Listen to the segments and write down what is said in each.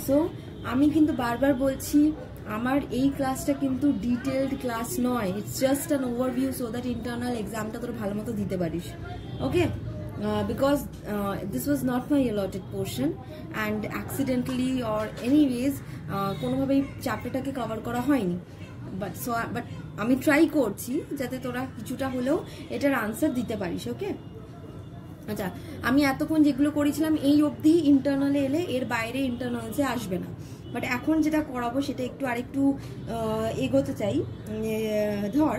So আমি কিন্তু বারবার বলছি আমার এই ক্লাসটা কিন্তু ডিটেলড ক্লাস নয়, it's just an overview so that internal এক্সামটা তোর ভালো মতো দিতে পারিস। ওকে, because this was not my allotted portion and accidentally or anyways কোনোভাবেই চ্যাপ্টারটাকে কভার করা হয়নি, বাট আমি ট্রাই করছি যাতে তোরা কিছুটা হলেও এটার আনসার দিতে পারিস। ওকে, আচ্ছা, আমি এতক্ষণ যেগুলো করেছিলাম এই অবধি ইন্টারনালে এলে, এর বাইরে ইন্টারনালসে আসবে না। বাট এখন যেটা করাবো সেটা আরেকটু এগোতে চাই। ধর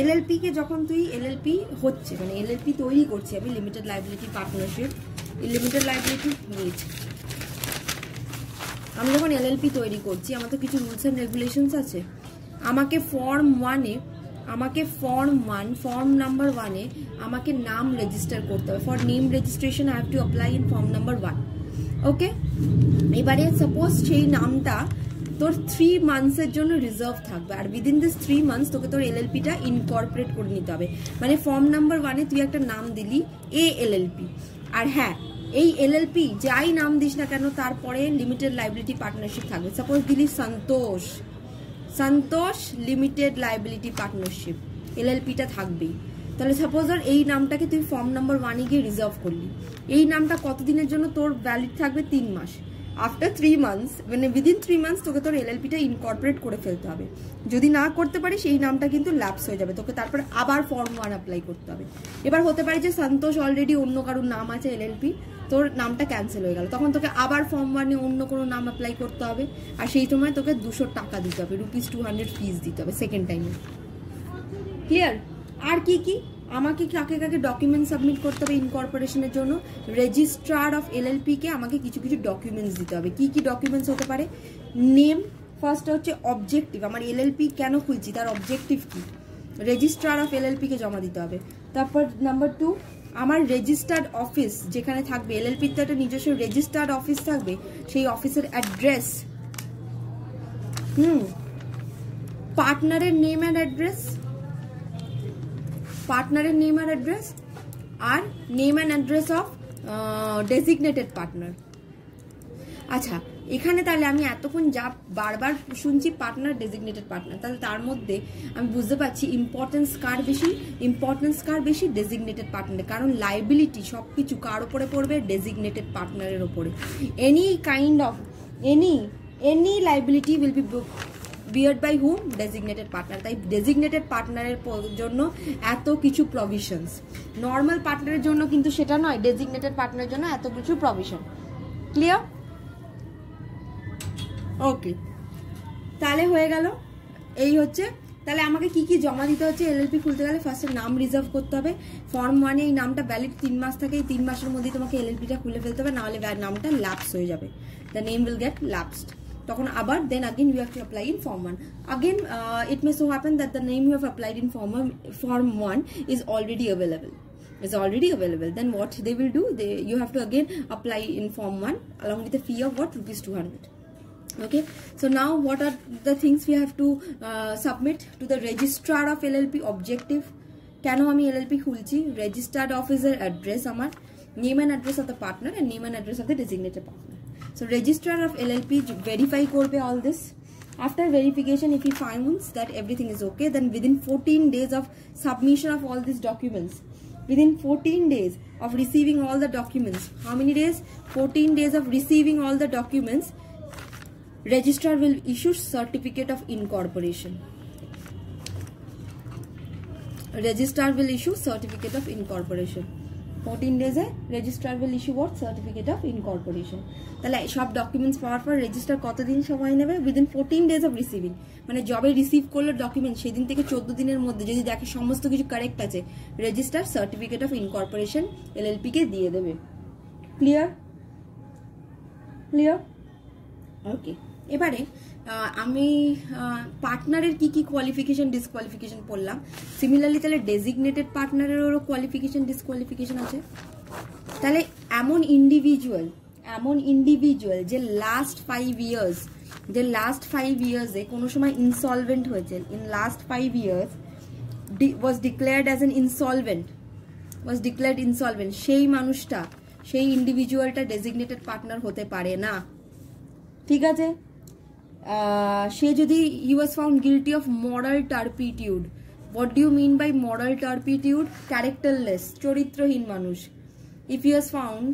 এলএলপি কে যখন তুই এলএলপি হচ্ছে, মানে এলএলপি তৈরি করছি আমি, limited liability partnership, limited liability আমি যখন এলএলপি তৈরি করছি, আমার তো কিছু রুলস অ্যান্ড রেগুলেশনস আছে। আমাকে ফর্ম নাম্বার 1-এ আমাকে নাম রেজিস্টার করতে হবে। For name registration I have to apply in form number 1। ওকে, এবারে সাপোজ সেই নামটা তোর 3 মান্থসের জন্য রিজার্ভ থাকবে, আর উইদিন দিস 3 মান্থস তোকে তোর এলএলপিটা ইনকর্পোরেট করে নিতে হবে। মানে ফর্ম নাম্বার 1-এ তুই একটা নাম দিলি এএলএলপি, আর হ্যাঁ, এই এলএলপি যাই নাম দিস না কেন তারপরে লিমিটেড লাইবিলিটি পার্টনারশিপ থাকবে। সাপোজ দিলি সন্তোষ লিমিটেড লাইবিলিটি পার্টনারশিপ, এলএলপিটা থাকবেই। তাহলে সাপোজ ধর এই নামটাকে তুই ফর্ম নাম্বার 1-এ গিয়ে রিজার্ভ করলি, এই নামটা কতদিনের জন্য তোর ভ্যালিড থাকবে? 3 মাস। আফটার 3 মান্থস, মানে উইদিন 3 মান্থস তোকে তোর এলএলপিটা ইনকর্পোরেট করে ফেলতে হবে। যদি না করতে পারিস এই নামটা কিন্তু ল্যাপস হয়ে যাবে, তোকে তারপর আবার ফর্ম 1 অ্যাপ্লাই করতে হবে। এবার হতে পারে যে সন্তোষ অলরেডি অন্য কারোর নাম আছে এলএলপি, তোর নামটা ক্যান্সেল হয়ে গেল, তখন তোকে আবার ফর্ম 1-এ অন্য কোনো নাম অ্যাপ্লাই করতে হবে, আর সেই সময় তোকে 200 টাকা দিতে হবে, ₹200 ফিস দিতে হবে সেকেন্ড টাইমে। ক্লিয়ার? আর কি আমাকে কাকে ডকুমেন্ট সাবমিট করতে হবে ইনকর্পোরেশনের জন্য? রেজিস্ট্রার অফ এলএলপি কে আমাকে কিছু ডকুমেন্টস দিতে হবে। কি ডকুমেন্টস হতে পারে? নেম, ফার্স্ট হচ্ছে অবজেক্টিভ, আমার এলএলপি কেন খুলছি তার অবজেক্টিভ কি, রেজিস্ট্রার অফ এলএলপি কে জমা দিতে হবে। তারপর নাম্বার 2, আমার রেজিস্টার্ড অফিস যেখানে থাকবে, এলএলপির তো একটা নিজস্ব রেজিস্টার্ড অফিস থাকবে, সেই অফিসের অ্যাড্রেস, পার্টনারের নেম অ্যান্ড অ্যাড্রেস, আর name and address of designated partner. আচ্ছা, এখানে তাহলে আমি এতক্ষণ যা বারবার শুনছি পার্টনার, ডেজিগনেটেড পার্টনার, তাহলে তার মধ্যে আমি বুঝতে পারছি ইম্পর্টেন্স কার বেশি ডেজিগনেটেড পার্টনার, কারণ লাইবিলিটি সবকিছু কার উপরে পড়বে? ডেজিগনেটেড পার্টনারের উপরে। Any liability will be beared by hmm? Designated partner. তাই ডেজিগনেটেড পার্টনারের জন্য এত কিছু প্রভিশনস, নর্মাল পার্টনারের জন্য কিন্তু সেটা নয়, ডেজিগনেটেড পার্টনারের জন্য এত কিছু প্রভিশন। ক্লিয়ার? ওকে, তাহলে হয়ে গেল। এই হচ্ছে, তাহলে আমাকে কি জমা দিতে হচ্ছে এলএলপি খুলতে গেলে? ফার্স্টে নাম রিজার্ভ করতে হবে। ফর্ম 1-এ এই নামটা ভ্যালিড 3 মাস থাকে, এই 3 মাসের মধ্যে তোমাকে এলএলপিটা খুলে ফেলতে হবে, নাহলে নামটা ল্যাপস হয়ে যাবে, দ্য নেম উইল গেট ল্যাপসড। তখন আবার দেন again you have to apply in form 1 again. It may so happen that the name you have applied in form 1 is already available. Then what they will do, you have to again apply in form 1 along with a fee of what? ₹200. Okay, so now what are the things we have to submit to the registrar of LLP? Objective, কেন আমি LLP খুলছি? Registered officer address, আমার name and address of the partner and name and address of the designated partner. So registrar of LLP verify করবে all this. After verification, if he finds that everything is okay, then within 14 days of submission of all these documents, within 14 days of receiving all the documents, how many days? 14 days of receiving all the documents, registrar will issue certificate of incorporation. Registrar will issue certificate of incorporation. 14 days A registrar will issue what? Certificate of incorporation. তাহলে সব documents পাওয়ার পর register কতদিন সময় নেবে? Within 14 days of receiving, মানে যবে receive করলো document সেদিন থেকে 14 দিনের মধ্যে যদি দেখে সমস্ত কিছু কারেক্ট আছে, register certificate of incorporation LLP কে দিয়ে দেবে। ক্লিয়ার? ওকে, এবারে আমি পার্টনারের কি কোয়ালিফিকেশন ডিসকোয়ালিফিকেশন পড়লাম। সিমিলারলি তাহলে ডেজিগনেটেড পার্টনারেরও কোয়ালিফিকেশন ডিসকোয়ালিফিকেশন আছে। তাহলে এমন ইন্ডিভিজুয়াল যে লাস্ট 5 ইয়ার্সে কোনো সময় ইনসলভেন্ট হয়েছে, in last 5 years was declared as an insolvent, সেই মানুষটা, সেই ইন্ডিভিজুয়ালটা ডেজিগনেটেড পার্টনার হতে পারে না। ঠিক আছে, সে যদি he was found guilty of moral turpitude. What do you mean by moral turpitude? Characterless, চরিত্রহীন মানুষ. If he was found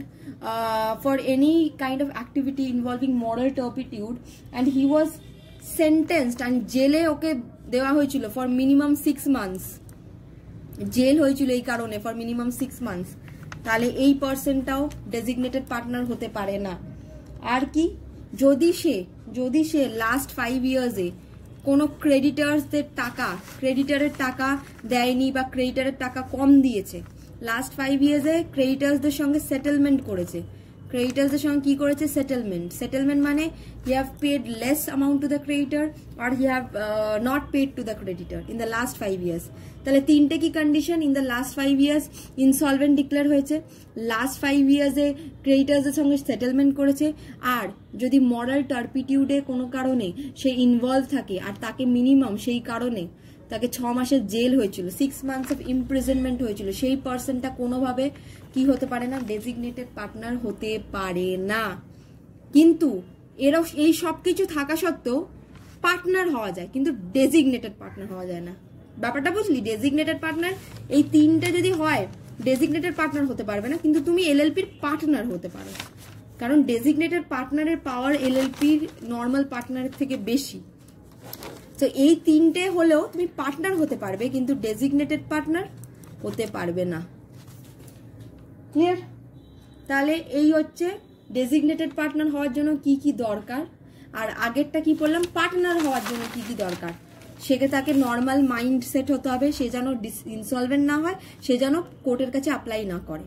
for any kind of activity involving moral turpitude and he was sentenced and জেলে ওকে দেওয়া হয়েছিল for minimum 6 months, jail হয়েছিল এই কারণে for minimum 6 months, তাহলে এই পার্সনটাও designated partner হতে পারে না। আর কি, যদি সে লাস্ট 5 ইয়ার্সে কোনো ক্রেডিটরের টাকা দেয়নি বা ক্রেডিটরের টাকা কম দিয়েছে, লাস্ট 5 ইয়ার্সে ক্রেডিটার্সদের সঙ্গে সেটেলমেন্ট করেছে, ক্রেডিটার্সদের সঙ্গে কি করেছে, সেটেলমেন্ট মানে he have paid less amount to the creditor আর he have not paid to the creditor in the last 5 years, তাহলে তিনটে কি condition, in the last 5 years insolvent declare হয়েছে, লাস্ট 5 ইয়ার্সে ক্রেডিটার্সদের সঙ্গে সেটেলমেন্ট করেছে, আর যদি মরাল টার্পিটিউডে কোনো কারণে সে ইনভলভ থাকে আর তাকে মিনিমাম সেই কারণে তাকে 6 মাসের জেল হয়েছিল, 6 months অফ ইমপ্রিজনমেন্ট হয়েছিল, সেই পার্সনটা কোনোভাবে কি হতে পারে না, ডেজিগনেটেড পার্টনার হতে পারে না। কিন্তু এরাও এই সব কিছু থাকা সত্ত্বেও পার্টনার হওয়া যায়, কিন্তু ডেজিগনেটেড পার্টনার হওয়া যায় না। ব্যাপারটা বুঝলি, ডেজিগনেটেড পার্টনার এই তিনটে যদি হয় ডেজিগনেটেড পার্টনার হতে পারবে না, কিন্তু তুমি এলএলপির পার্টনার হতে পারো, কারণ ডেজিগনেটেড পার্টনারের পাওয়ার এলএলপির নর্মাল পার্টনারের থেকে বেশি। তো এই তিনটে হলেও তুমি পার্টনার হতে পারবে, কিন্তু ডেজিগনেটেড পার্টনার হতে পারবে না। ক্লিয়ার? তাহলে এই হচ্ছে ডেজিগনেটেড পার্টনার হওয়ার জন্য কি কি দরকার, আর আগেরটা কি বললাম, পার্টনার হওয়ার জন্য কি কি দরকার। সেকে তাকে নর্মাল মাইন্ড সেট হতে হবে, সে যেন ইনসলভেন্ট না হয়, সে যেন কোর্টের কাছে অ্যাপ্লাই না করে।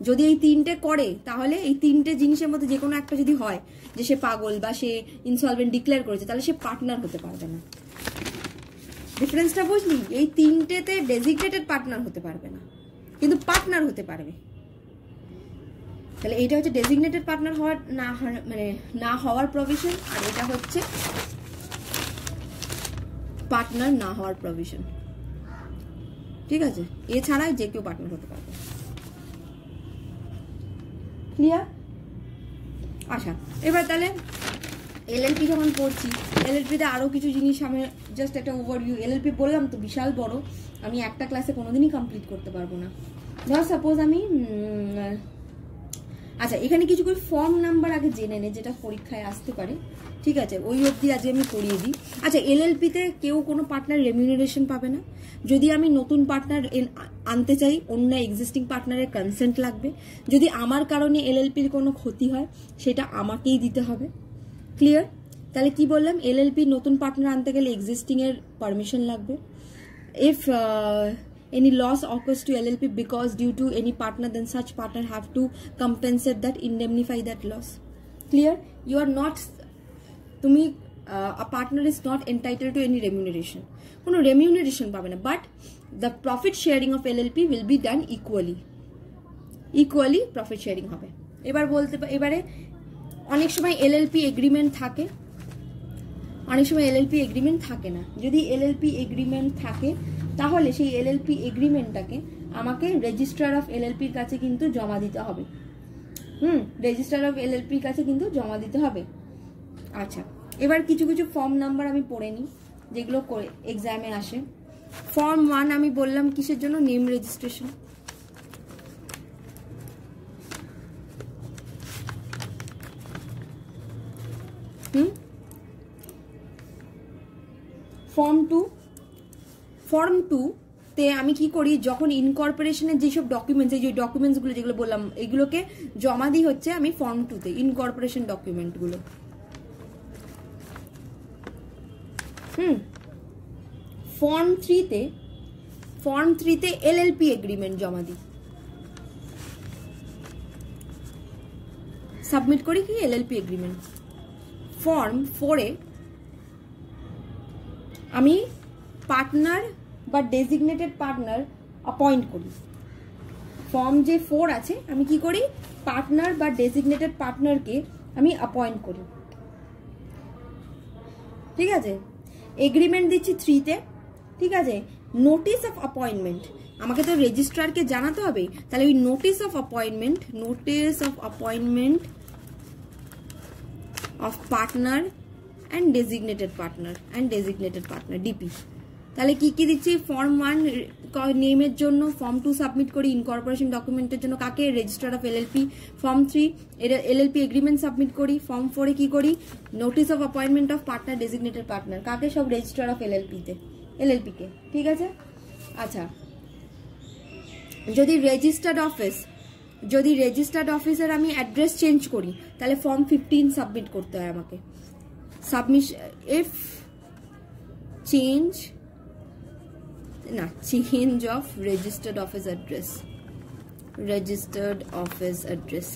যদি এই তিনটে করে তাহলে এই তিনটে জিনিসের মধ্যে যে কোনো একটা যদি হয়, যে সে পাগল বা সে ইনসলভেন্ট ডিক্লেয়ার করেছে, তাহলে সে পার্টনার হতে পারবে না। ডিফারেন্সটা বুঝলি? এই তিনটেতে ডেজিগনেটেড পার্টনার হতে পারবে না, কিন্তু পার্টনার হতে পারবে। তাহলে এটা হচ্ছে ডেজিগনেটেড পার্টনার হওয়ার না হওয়ার প্রভিশন, আর এটা হচ্ছে পার্টনার না হওয়ার প্রভিশন। ঠিক আছে, এছাড়া যে কেউ পার্টনার হতে পারবে। ক্লিয়ার? আচ্ছা, এবার তাহলে এলএলপি যখন পড়ছি, এলএলপিতে আরো কিছু জিনিস আমি জাস্ট একটা ওভারভিউ। এলএলপি বললাম তো বিশাল বড়, আমি একটা ক্লাসে কোনোদিনই কমপ্লিট করতে পারবো না। ধর সাপোজ আমি আচ্ছা, এখানে কিছু করে ফর্ম নাম্বার আগে জেনে নে, যেটা পরীক্ষায় আসতে পারে। ঠিক আছে, ওই অবধি আজকে আমি করিয়ে দিই। আচ্ছা, এলএলপিতে কেউ কোনো পার্টনার রেমিউনারেশন পাবে না। যদি আমি নতুন পার্টনার আনতে চাই, অন্য এক্সিস্টিং পার্টনারের কনসেন্ট লাগবে। যদি আমার কারণে এলএলপির কোনো ক্ষতি হয়, সেটা আমাকেই দিতে হবে। ক্লিয়ার? তাহলে কি বললাম, এলএলপি নতুন পার্টনার আনতে গেলে এক্সিস্টিং এর পারমিশন লাগবে। If any loss occurs to LLP because due to any partner, then such partner have to compensate that, indemnify that loss. Clear? You are not, a partner is not entitled to any remuneration. Kono remuneration pabe na, but the profit sharing of LLP will be done equally profit sharing hobe. এবারে অনেক সময় LLP agreement থাকে, অনেক সময় LLP agreement থাকে না। যদি LLP agreement থাকে, তাহলে সেই এলএলপি এগ্রিমেন্টটাকে আমাকে রেজিস্ট্রার অফ এলএলপির কাছে কিন্তু জমা দিতে হবে। রেজিস্ট্রার অফ এলএলপির কাছে কিন্তু জমা দিতে হবে। আচ্ছা, এবার কিছু কিছু ফর্ম নাম্বার আমি পড়ে নিই, যেগুলো করে এক্সামে আসে। ফর্ম 1 আমি বললাম কিসের জন্য, নেম রেজিস্ট্রেশন। ফর্ম 2 তে আমি কি করি, যখন ইনকর্পোরেশনের যেসব ডকুমেন্টস, এই যে ডকুমেন্টসগুলো যেগুলো বললাম, এগুলোকে জমা দিই হচ্ছে আমি ফর্ম 2 তে, ইনকর্পোরেশন ডকুমেন্টগুলো। ফর্ম 3 তে এলএলপি এগ্রিমেন্ট জমা দিই, সাবমিট করি কি এলএলপি এগ্রিমেন্ট। ফর্ম 4 এ আমি পার্টনার বা ডেজিগনেটেড পার্টনার অ্যাপয়েন্ট করি। ফর্ম যে 4 আছে, আমি কি করি, পার্টনার বা ডেজিগনেটেড পার্টনারকে আমি অ্যাপয়েন্ট করি। ঠিক আছে, এগ্রিমেন্ট দিচ্ছি 3 তে। ঠিক আছে, নোটিস অফ অ্যাপয়েন্টমেন্ট আমাকে তো রেজিস্ট্রারকে জানাতে হবে, তাহলে ওই notice of appointment of partner and designated partner DP. তাহলে কি কি দিচ্ছি, ফর্ম 1 নেমের জন্য, ফর্ম 2 সাবমিট করি ইনকর্পোরেশন ডকুমেন্টের জন্য কাকে, register of LLP, form 3 LLP agreement submit করি, ফর্ম 4 কি করি, notice of appointment of partner designated partner কাকে, সব রেজিস্টার অফ এলএলপি কে, ঠিক আছে। আচ্ছা, যদি রেজিস্টার্ড অফিসের আমি অ্যাড্রেস চেঞ্জ করি তাহলে ফর্ম 15 সাবমিট করতে হয় আমাকে। Submission if change of registered office address,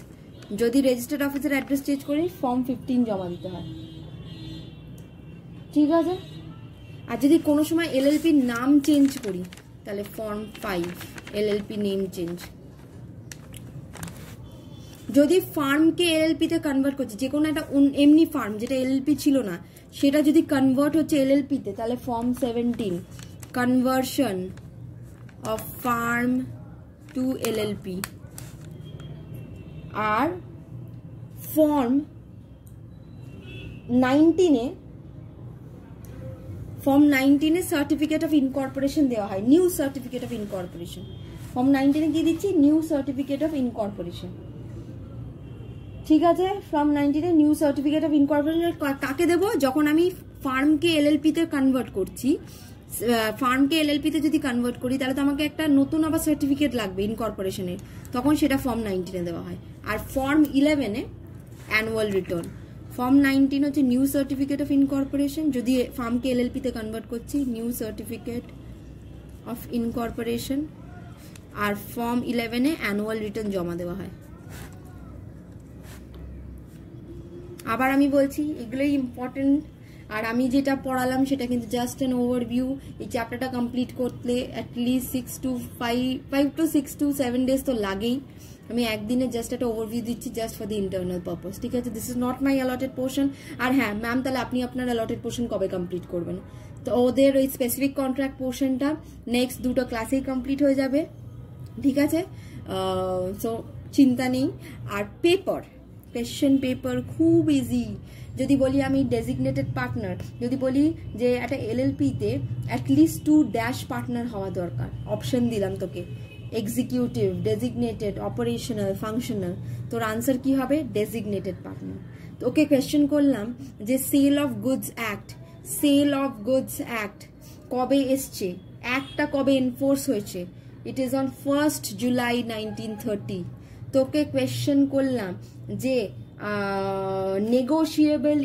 যদি রেজিস্টার্ড অফিসের অ্যাড্রেস চেঞ্জ করি ফর্ম 15 জমা দিতে হয়, ঠিক আছে। আর যদি কোনো সময় এলএলপির নাম চেঞ্জ করি তাহলে ফর্ম 5 এলএলপি নেম চেঞ্জ। যদি ফার্মকে এলএলপিতে কনভার্ট করছি, যে কোনো একটা এমনি ফার্ম যেটা এলএলপি ছিল না সেটা যদি কনভার্ট হচ্ছে এলএলপিতে তাহলে form 17 conversion of firm to LLP. আর ফর্ম 19-এ সার্টিফিকেট অফ ইনকর্পোরেশন দেওয়া হয়, new certificate of incorporation. Form 19-এ কি দিচ্ছি, নিউ সার্টিফিকেট অফ ইনকর্পোরেশন, ঠিক আছে। ফর্ম 19-এ নিউ সার্টিফিকেট অফ ইনকর্পোরেশন কাকে দেবো, যখন আমি ফার্মকে এলএলপিতে কনভার্ট করছি, ফার্মকে এলএলপিতে যদি কনভার্ট করি তাহলে তো আমাকে একটা নতুন আবার সার্টিফিকেট লাগবে ইনকর্পোরেশনের, তখন সেটা ফর্ম 19-এ দেওয়া হয়। আর ফর্ম 11-এ অ্যানুয়াল রিটার্ন। ফর্ম 19 হচ্ছে নিউ সার্টিফিকেট অফ ইনকর্পোরেশন, যদি ফার্মকে এলএলপিতে কনভার্ট করছি নিউ সার্টিফিকেট অফ ইনকর্পোরেশন, আর ফর্ম 11-এ অ্যানুয়াল রিটার্ন জমা দেওয়া হয়। আবার আমি বলছি এগুলোই ইম্পর্টেন্ট, আর আমি যেটা পড়ালাম সেটা কিন্তু জাস্ট অ্যান ওভারভিউ। এই চ্যাপ্টারটা কমপ্লিট করতে অ্যাটলিস্ট 5 to 6 to 7 ডেজ তো লাগেই। আমি একদিনে জাস্ট একটা ওভারভিউ দিচ্ছি just for the internal purpose, ঠিক আছে। This is not my allotted portion. আর হ্যাঁ ম্যাম, তাহলে আপনি আপনার অ্যালটেড পোর্শন কবে কমপ্লিট করবেন? তো ওদের ওই স্পেসিফিক কন্ট্রাক্ট পোর্শনটা নেক্সট 2টো ক্লাসেই কমপ্লিট হয়ে যাবে, ঠিক আছে। সো চিন্তা নেই। আর কোয়েশ্চেন পেপার খুব ইজি। যদি বলি আমি ডেজিগনেটেড পার্টনার, যদি বলি যে একটা এলএলপিতে অ্যাটলিস্ট 2 ড্যাশ পার্টনার হওয়া দরকার, অপশন দিলাম তোকে এক্সিকিউটিভ, ডেজিগনেটেড, অপারেশনাল, ফাংশনাল, তোর আনসার কি হবে? Designated partner. তো ওকে কোয়েশ্চেন করলাম যে সেল অফ গুডস অ্যাক্ট কবে এসছে, অ্যাক্টটা কবে এনফোর্স হয়েছে? It is on 1st July 1930। তোকে কোয়েশ্চেন করলাম যে নেগোশিয়েবল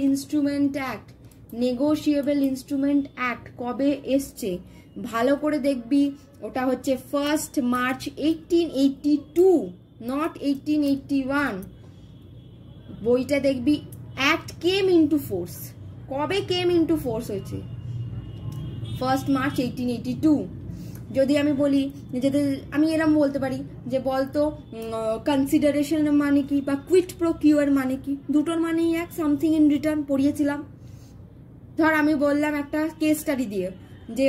ইনস্ট্রুমেন্ট অ্যাক্ট কবে এসছে? ভালো করে দেখবি, ওটা হচ্ছে 1st March 1882, নট 1881। বইটা দেখবি অ্যাক্ট কেম ইনটু ফোর্স, কবে কেম ইনটু ফোর্স হয়েছে? 1st March 1882। যদি আমি বলি, যদি আমি এরম বলতে পারি যে বলতো কনসিডারেশন মানে কি বা কুইট প্রো কিউর মানে কি, দুটোর মানেই এক, সামথিং ইন রিটার্ন পড়িয়েছিলাম। ধর আমি বললাম একটা কেস স্টাডি দিয়ে যে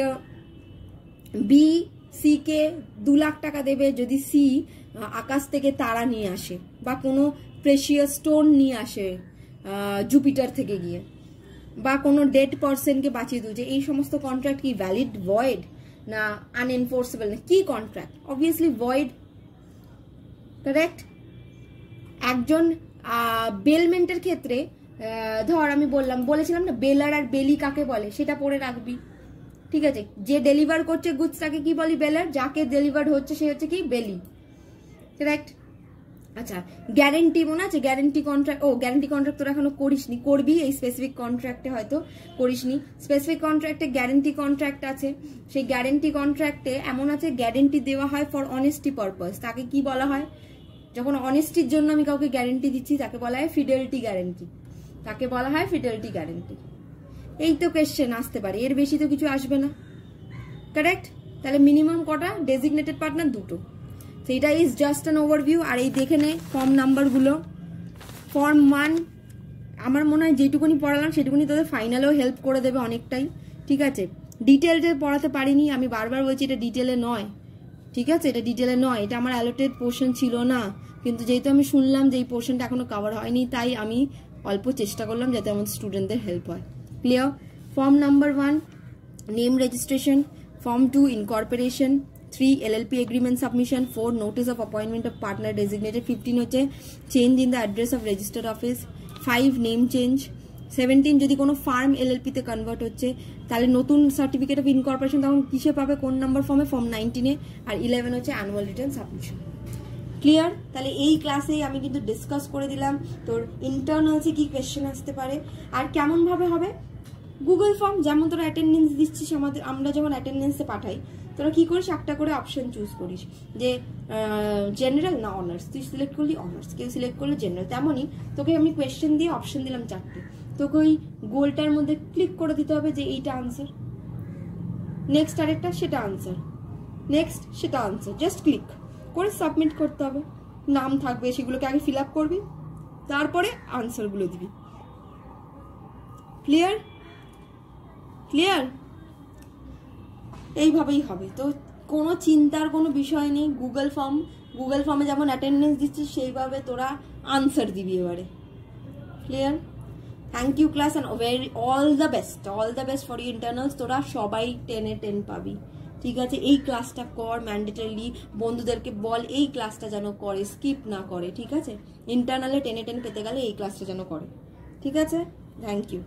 বি সি কে 2 লাখ টাকা দেবে যদি সি আকাশ থেকে তারা নিয়ে আসে বা কোনো প্রেশিয়াস স্টোন নিয়ে আসে জুপিটার থেকে গিয়ে, বা কোনো ডেড পারসনকে বাঁচিয়ে দিচ্ছে। এই সমস্ত কন্ট্রাক্ট কি ভ্যালিড, ভয়েড না আনএনফোর্সেবল, না কি কন্ট্রাক্ট? Obviously void, correct. একজন বেলমেন্টের ক্ষেত্রে ধর আমি বলেছিলাম না বেলার আর বেলি কাকে বলে, সেটা পড়ে রাখবি, ঠিক আছে। যে ডেলিভার করছে গুডস তাকে কি বলি? বেলার। যাকে ডেলিভার হচ্ছে সে হচ্ছে কি? বেলি, কারেক্ট। আচ্ছা, গ্যারেন্টি মনে আছে? গ্যারেন্টি কন্ট্রাক্ট, গ্যারেন্টি কন্ট্রাক্ট তোরা এখনো করিসনি, করবি এই স্পেসিফিক কন্ট্রাক্টে, হয়তো করিসনি। স্পেসিফিক কন্ট্রাক্টে গ্যারেন্টি কন্ট্রাক্ট আছে, সেই গ্যারেন্টি কন্ট্রাক্টে এমন আছে গ্যারেন্টি দেওয়া হয় ফর অনেস্টি পারপাস। তাকে কি বলা হয়? যখন অনেস্টির জন্য আমি কাউকে গ্যারেন্টি দিচ্ছি তাকে বলা হয় ফিডেলিটি গ্যারেন্টি। এই তো কোয়েশ্চেন আসতে পারে, এর বেশি তো কিছু আসবে না, কারেক্ট। তাহলে মিনিমাম কটা? ডেজিগনেটেড পার্টনার 2টো। সেইটা ইজ জাস্ট অ্যান ওভারভিউ। আর এই দেখে নে ফর্ম নাম্বারগুলো। ফর্ম 1 আমার মনে হয় যেটুকুনি পড়ালাম সেটুকুনি তাদের ফাইনালেও হেল্প করে দেবে অনেকটাই, ঠিক আছে। ডিটেলসে পড়াতে পারিনি, আমি বারবার বলছি এটা ডিটেলে নয়, ঠিক আছে, এটা ডিটেলে নয়, এটা আমার অ্যালোটেড পোর্শন ছিল না। কিন্তু যেহেতু আমি শুনলাম যে এই পোর্শনটা এখনো কভার হয়নি, তাই আমি অল্প চেষ্টা করলাম যাতে আমাদের স্টুডেন্টদের হেল্প হয়। Clear? Form number 1 name registration, form 2 incorporation, 3 LLP agreement submission, 4 notice of appointment of partner designated, 15 হচ্ছে change in the address of registered office, 5 name change, 17 যদি কোনো ফার্ম LLP তে কনভার্ট হচ্ছে তাহলে নতুন সার্টিফিকেট অফ ইনকর্পোরেশন তখন কিসে পাবে, কোন নাম্বার ফর্মে, ফর্ম 19 এ, আর 11 হচ্ছে অ্যানুয়াল রিটার্ন সাবমিশন। ক্লিয়ার? তাহলে এই ক্লাসে আমি কিন্তু ডিসকাস করে দিলাম তোর ইন্টারনালসে কি কোয়েশ্চেন আসতে পারে আর কেমন ভাবে হবে। গুগল ফর্ম যেমন তোরা অ্যাটেন্ডেন্স দিচ্ছিস, আমরা যখন অ্যাটেন্ডেন্সে পাঠাই তোরা কি করিস, একটা করে অপশন চুজ করিস যে জেনারেল না অনার্স, তুই সিলেক্ট করলি অনার্স, কেউ সিলেক্ট করলে জেনারেল। তেমনই তোকে আমি কোয়েশ্চেন দিয়ে অপশন দিলাম 4টে, তোকে ওই গোলটার মধ্যে ক্লিক করে দিতে হবে যে এইটা আনসার, নেক্সট আরেকটা সেটা আনসার, নেক্সট সেটা আনসার, জাস্ট ক্লিক করে সাবমিট করতে হবে। নাম থাকবে, সেগুলোকে আগে ফিল আপ করবি, তারপরে আনসারগুলো দিবি। ক্লিয়ার? ক্লিয়ার? এইভাবেই হবে। তো কোনো চিন্তার কোনো বিষয় নেই। গুগল ফর্মে যেমন অ্যাটেন্ডেন্স দিচ্ছিস সেইভাবে তোরা আনসার দিবি এবারে। Clear? Thank you class and all the best for you internals. তোরা সবাই 10 এ 10 পাবি। ঠিক আছে? এই ক্লাসটা কর ম্যান্ডেটরিলি, বন্ধুদেরকে বল এই ক্লাসটা যেন করে, স্কিপ না করে। ঠিক আছে? ইন্টারনালে 10 এ 10 পেতে গেলে এই ক্লাসটা যেন করে। ঠিক আছে? Thank you.